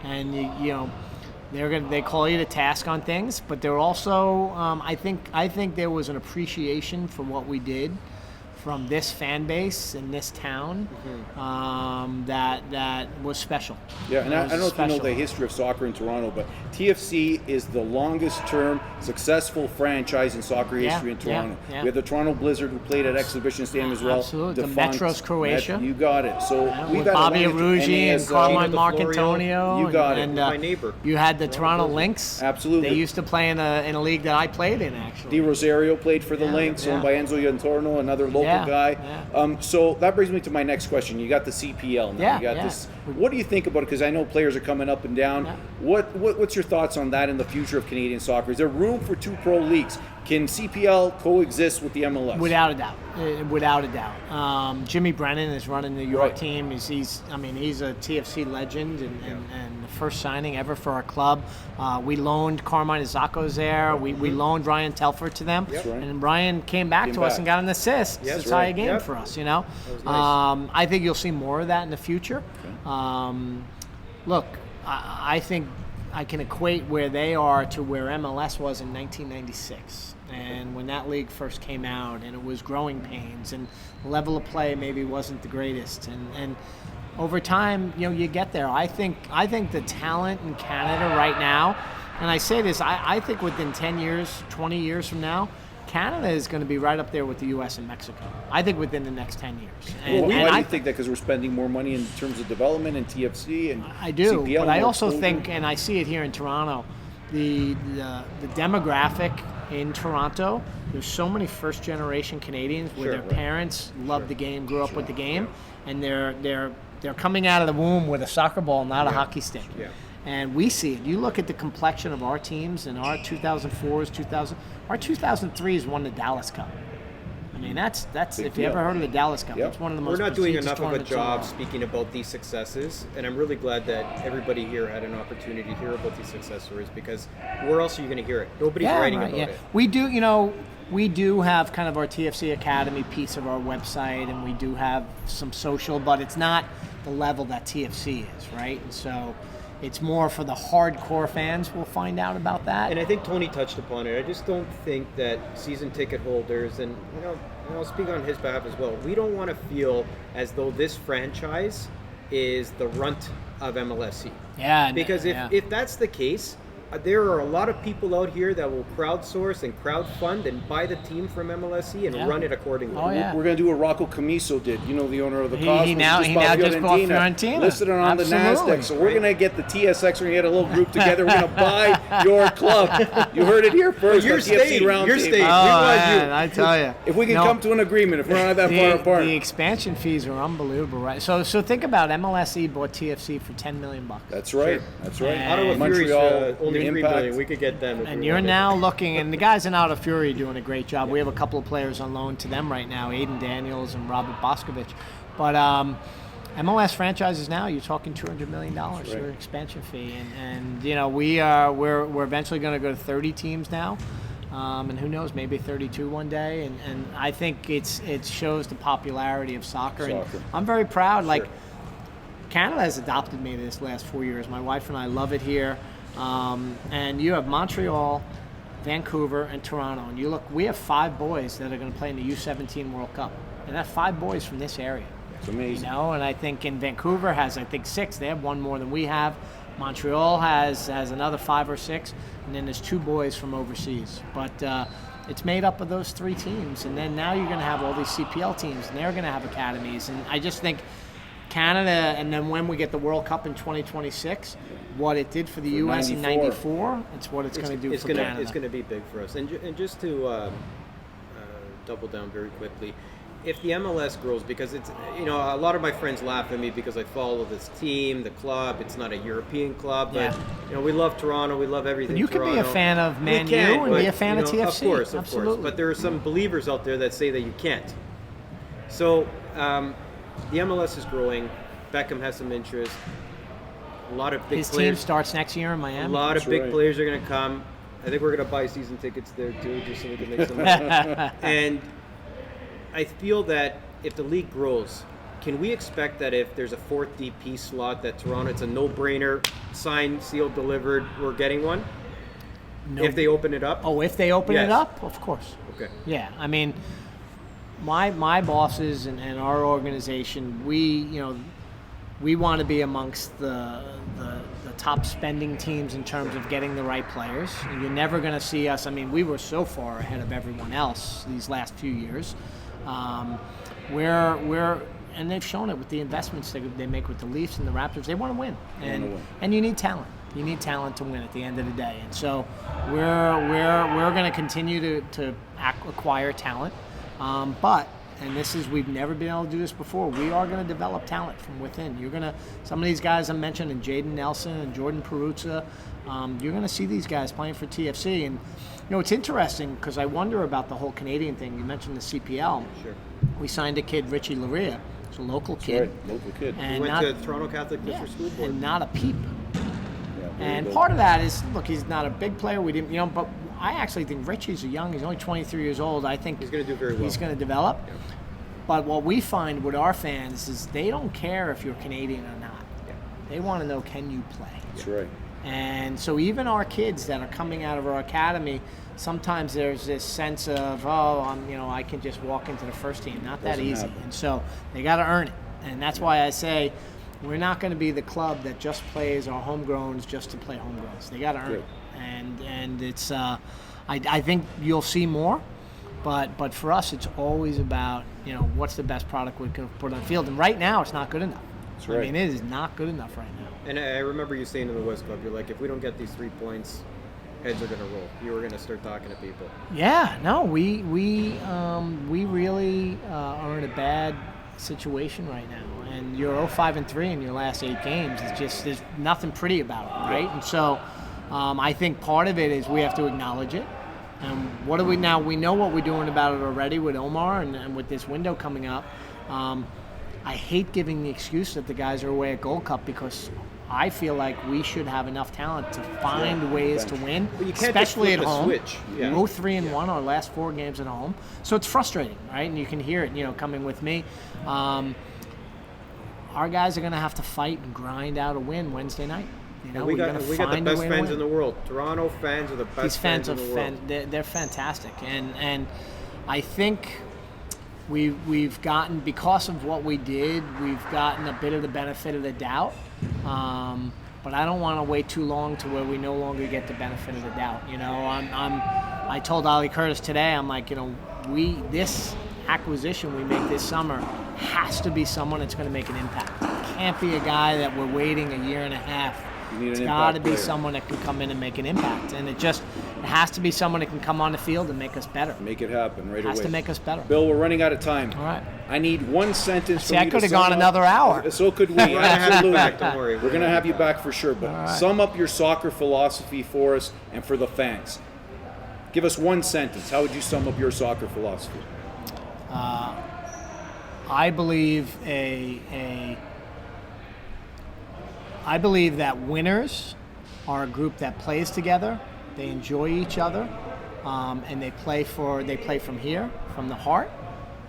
and they call you to task on things, but they're also I think there was an appreciation for what we did from this fan base in this town that was special. Yeah, and I don't know if you know special. the history of soccer in Toronto, but TFC is the longest-term successful franchise in soccer history in Toronto. Yeah. We have the Toronto Blizzard, who played at Exhibition Stadium as well. Absolutely. The Defunct Metros Croatia. You got it. So we've With got Bobby a long Aruggi and NASL. Carmine Gino Marcantonio. You got it. And, My neighbor. You had the Toronto Lynx. Absolutely. They used to play in a league that I played in, actually. Di Rosario played for the Lynx, owned by Enzo Iantorno, another local guy. Yeah. So that brings me to my next question. You got the CPL now. You got this. What do you think about it? Because I know players are coming up and down. Yeah. What's your thoughts on that in the future of Canadian soccer? Is there room for two pro leagues? Can CPL coexist with the MLS? Without a doubt. Without a doubt. Jimmy Brennan is running the New York team. He's a TFC legend and the first signing ever for our club. We loaned Carmine Zacco's there. We loaned Ryan Telford to them. That's right. And Ryan came back to us and got an assist to tie a game for us, That was nice. I think you'll see more of that in the future. Okay. Look, I think I can equate where they are to where MLS was in 1996. And when that league first came out, and it was growing pains, and the level of play maybe wasn't the greatest, and over time, you get there. I think the talent in Canada right now, and I say this, I think within 10 years, 20 years from now, Canada is going to be right up there with the U.S. and Mexico. I think within the next 10 years. Why do you think that? Because we're spending more money in terms of development and TFC and I do, CPL, but I more also exposure? think, and I see it here in Toronto, the demographic in Toronto, there's so many first-generation Canadians where their parents loved the game, grew up with the game, and they're coming out of the womb with a soccer ball, not a hockey stick. Yeah. And we see it. You look at the complexion of our teams and our 2004s, our 2003s won the Dallas Cup. I mean, that's if you ever heard of the Dallas Cup, Yep. it's one of the We're most not doing prestigious enough of a tournaments in the job world. speaking about these successes, and I'm really glad that everybody here had an opportunity to hear about these success stories, because where else are you going to hear it? Nobody's writing about it. We do, we do have kind of our TFC Academy piece of our website, and we do have some social, but it's not the level that TFC is, right? And so it's more for the hardcore fans. We'll find out about that. And I think Tony touched upon it. I just don't think that season ticket holders, and I'll speak on his behalf as well, we don't want to feel as though this franchise is the runt of MLSC. Yeah. Because if that's the case, there are a lot of people out here that will crowdsource and crowdfund and buy the team from MLSC and run it accordingly. Oh, yeah. We're going to do what Rocco Camiso did. The owner of the He Cosmos. now just bought Fiorentina. Listed it on the Absolutely. NASDAQ. So we're going to get the TSX. We're going to get a little group together. We're going to buy your club. You heard it here first. You're on TFC staying. Roundtable. You're staying. Oh, We want man, you. I tell you. If we can come to an agreement, if we're not that far apart. The expansion fees are unbelievable, right? So think about MLSE bought TFC for $10 million. That's right. That's right. Ottawa Fury's only $3 million. We could get them. And you're now looking, and the guys in Ottawa Fury are doing a great job. We have a couple of players on loan to them right now, Aiden Daniels and Robert Boscovich. But MLS franchises now, you're talking $200 million for expansion fee, and we're eventually going to go to 30 teams now, and who knows, maybe 32 one day. And I think it shows the popularity of soccer. And I'm very proud. Like Canada has adopted me this last 4 years. My wife and I love it here. And you have Montreal, Vancouver, and Toronto. And you look, we have 5 boys that are going to play in the U17 World Cup. And that's 5 boys from this area. It's amazing. And I think in Vancouver has, 6. They have 1 more than we have. Montreal has another 5 or 6. And then there's 2 boys from overseas. But it's made up of those 3 teams. And then now you're going to have all these CPL teams, and they're going to have academies. And I just think Canada, and then when we get the World Cup in 2026, what it did for the U.S. in '94, it's what it's going to do for Canada. It's going to be big for us. And just to double down very quickly, if the MLS grows, because it's, a lot of my friends laugh at me because I follow this team, the club. It's not a European club, but we love Toronto. We love everything. But you Toronto. can be a fan of Man U and be a fan of TFC. Of course. Absolutely. But there are some believers out there that say that you can't. So the MLS is growing. Beckham has some interest. A lot of big His players. team starts next year in Miami. A lot of big players are going to come. I think we're going to buy season tickets there too, just so we can make some money. And I feel that if the league grows, can we expect that if there's a 4th DP slot that Toronto, it's a no-brainer, signed, sealed, delivered, we're getting one? No. If they open it up? Oh, if they open it up, of course. Okay. Yeah, I mean, my bosses and our organization, we want to be amongst the top spending teams in terms of getting the right players. And you're never going to see us. I mean, we were so far ahead of everyone else these last few years. And they've shown it with the investments they make with the Leafs and the Raptors. They want to win, and you need talent. You need talent to win at the end of the day. And so we're going to continue to acquire talent, but. And we've never been able to do this before. We are going to develop talent from within. Some of these guys I mentioned, and Jaden Nelson and Jordan Peruzza, you're going to see these guys playing for TFC. And, it's interesting because I wonder about the whole Canadian thing. You mentioned the CPL. Sure. We signed a kid, Richie Laria. He's a local kid. Right, local kid. And He went to Toronto Catholic Fisher School Board. And not a peep. Yeah, And part of that is, look, he's not a big player. We didn't, but I actually think Richie's he's only 23 years old. I think He's going to do very well. he's going to develop. Yeah. But what we find with our fans is they don't care if you're Canadian or not. Yeah. They want to know, can you play? That's right. And so even our kids that are coming out of our academy, sometimes there's this sense of, I can just walk into the first team. Not that Doesn't easy. happen. And so they got to earn it. And that's why I say we're not going to be the club that just plays our homegrowns just to play homegrowns. They got to earn it. And it's, I think you'll see more. But for us, it's always about, what's the best product we can put on the field. And right now, it's not good enough. That's right. I mean, it is not good enough right now. And I remember you saying to the West Club, you're like, if we don't get these 3 points, heads are going to roll. You were going to start talking to people. Yeah, no, we really are in a bad situation right now. And you're 0-5-3 in your last 8 games. It's just, there's nothing pretty about it, right? And so I think part of it is we have to acknowledge it. And what do we now? We know what we're doing about it already with Omar and with this window coming up. I hate giving the excuse that the guys are away at Gold Cup because I feel like we should have enough talent to find ways to win, But you can't especially just at flip a home. switch. Yeah. Go 3-1 our last 4 games at home, so it's frustrating, right? And you can hear it, coming with me. Our guys are going to have to fight and grind out a win Wednesday night. We got the best fans in the world. Toronto fans are the best These fans in the world. They're fantastic, and I think we've gotten, because of what we did, we've gotten a bit of the benefit of the doubt. But I don't want to wait too long to where we no longer get the benefit of the doubt. I told Ali Curtis today, I'm like, this acquisition we make this summer has to be someone that's going to make an impact. It can't be a guy that we're waiting a year and a half. It's got to be someone that can come in and make an impact, and it has to be someone that can come on the field and make us better. Make it happen right away. Has to make us better. Bill, we're running out of time. All right. I need one sentence See, from I you could to have gone sum up. another hour. So could we. We're gonna have you Absolutely. back, don't worry. We're going to have you back for sure. But right. sum up your soccer philosophy for us and for the fans. Give us one sentence. How would you sum up your soccer philosophy? I believe I believe that winners are a group that plays together. They enjoy each other, and they play from here, from the heart,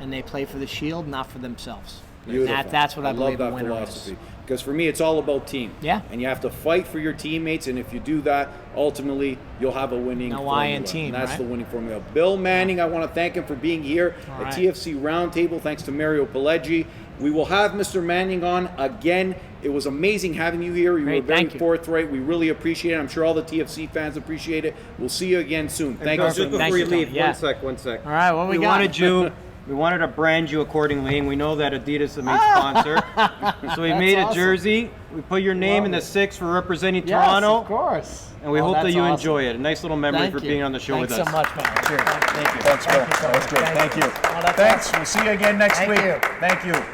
and they play for the shield, not for themselves. Beautiful. That's what I believe love a that winner philosophy. is. Because for me, it's all about team. Yeah. And you have to fight for your teammates, and if you do that, ultimately, you'll have a winning No formula. I in team, and that's right? the winning formula. Bill Manning, I want to thank him for being here All at right. TFC Roundtable. Thanks to Mario Pileggi. We will have Mr. Manning on again. It was amazing having you here. You Great, were very thank you. forthright. We really appreciate it. I'm sure all the TFC fans appreciate it. We'll see you again soon. Thank you Just so before much. Thank you you, leave, Tom. Yeah. one sec. All right, what we got? We wanted to brand you accordingly, and we know that Adidas is the main sponsor. So we made a awesome. jersey. We put your name Love in the it. 6 for representing Yes, Toronto. of course. And we Oh, hope that that's you awesome. enjoy it. A nice little memory Thank for you. being on the show Thanks with us. so much, man. Cheers. Thank you. Thanks, Bill. Thank you so That was much. good. Thank you. Oh, that's Thanks. awesome. We'll see you again next Thank week. you. Thank you.